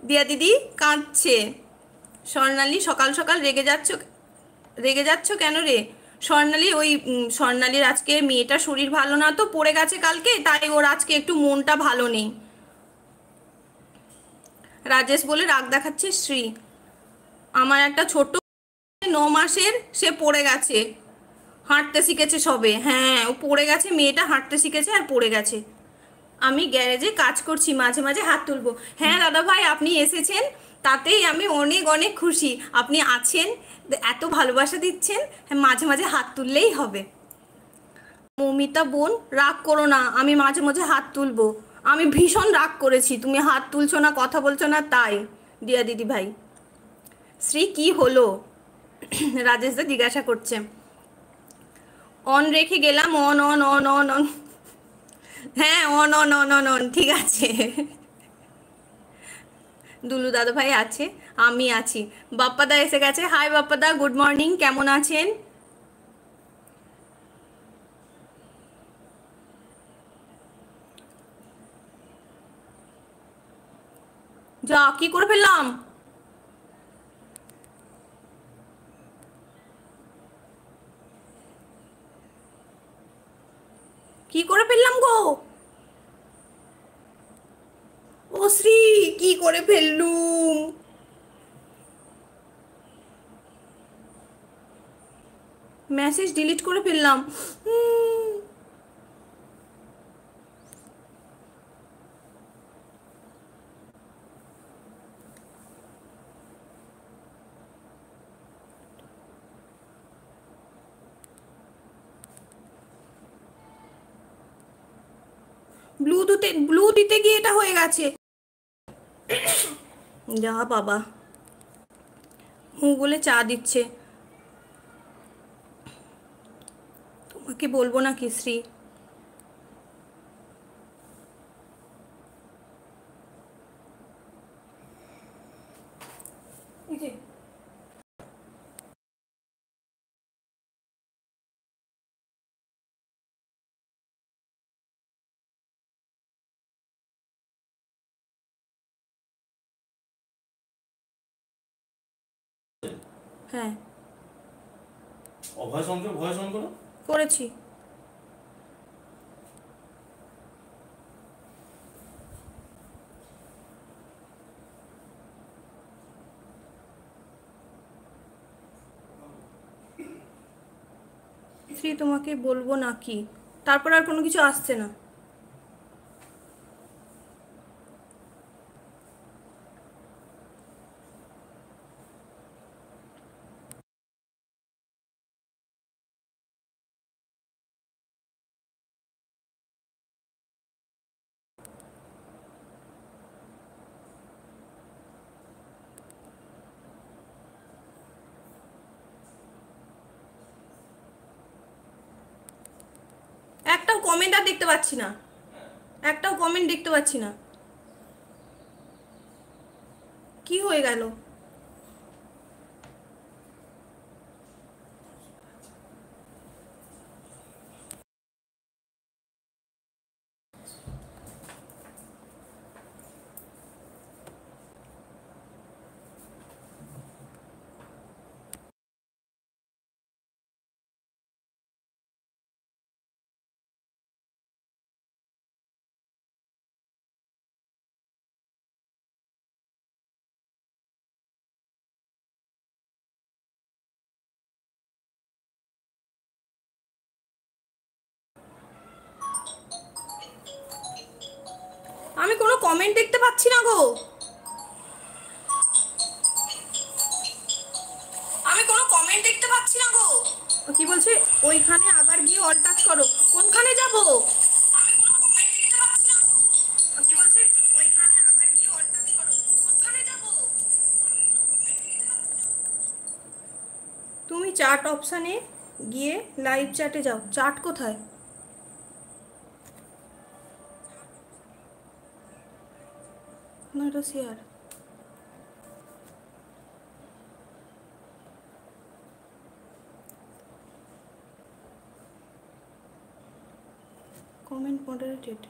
দিয়া দিদি কাঁদছে। স্বর্ণালী সকাল সকাল রেগে যাচ্ছ কেন রে? স্বর্ণালী ওই স্বর্ণালীর আজকে মেয়েটার শরীর ভালো না তো, পড়ে গেছে কালকে, তাই ওর আজকে একটু মনটা ভালো নেই। রাজেশ বলে রাগ দেখাচ্ছে শ্রী। আমার একটা ছোট 9 মাসের, সে পড়ে গেছে, হাঁটতে শিখেছে সবে। হ্যাঁ, ও পড়ে গেছে, মেয়েটা হাঁটতে শিখেছে আর পড়ে গেছে। আমি গ্যারেজে কাজ করছি, মাঝে মাঝে হাত তুলবো। হ্যাঁ দাদা ভাই, আপনি এসেছেন, তাতেই আমি অনেক অনেক খুশি। আপনি আছেন, এত ভালোবাসা দিচ্ছেন, হ্যাঁ, মাঝে মাঝে হাত তুললেই হবে। মৌমিতা বোন, রাগ করো না, আমি মাঝে মাঝে হাত তুলবো। আমি ভীষণ রাগ করেছি, তুমি হাত তুলছো না, কথা বলছো না, তাই। দিয়া দিদি ভাই। শ্রী কি হলো? রাজেশদা জিজ্ঞাসা করছে। অন রেখে গেলাম, on on on on on. হ্যাঁ, on on on on on, ঠিক আছে। দুলু দাদা ভাই আছে, আমি আছি। বাপ্পাদা এসে গেছে। হাই বাপ্পাদা, গুড মর্নিং, কেমন আছেন? যা, কি করে ফেললাম? কি করে ফেললাম গো? ও শ্রী, কি করে ফেললুম? মেসেজ ডিলিট করে ফেললাম। ব্লু দিতে গিয়ে এটা হয়ে গেছে। যা বাবা, মুখ বলে চা দিচ্ছে। তোমাকে বলবো না কি শ্রী? এই যে, হ্যাঁ অভয় সংকেত ভয় সংকেত করেছি। শ্রী তোমাকে বলবো নাকি, তারপর আর কোনো কিছু আসছে না। একটাও কমেন্ট আর দেখতে পাচ্ছি না, একটাও কমেন্ট দেখতে পাচ্ছি না, কি হয়ে গেল? আমি কোনো কমেন্ট দেখতে পাচ্ছি না গো, আমি কোনো কমেন্ট দেখতে পাচ্ছি না গো। কি বলছে? ওইখানে আবার গিয়ে অল টাচ করো। কোনখানে যাব? আমি কোনো কমেন্ট দেখতে পাচ্ছি না গো। কি বলছে? ওইখানে আবার গিয়ে অল টাচ করো। কোনখানে যাব? তুমি চার্ট অপশানে গিয়ে লাইভ চ্যাটে যাও। চার্ট কোথায়? না, এটা শেয়ার। কমেন্ট মডারেটেড।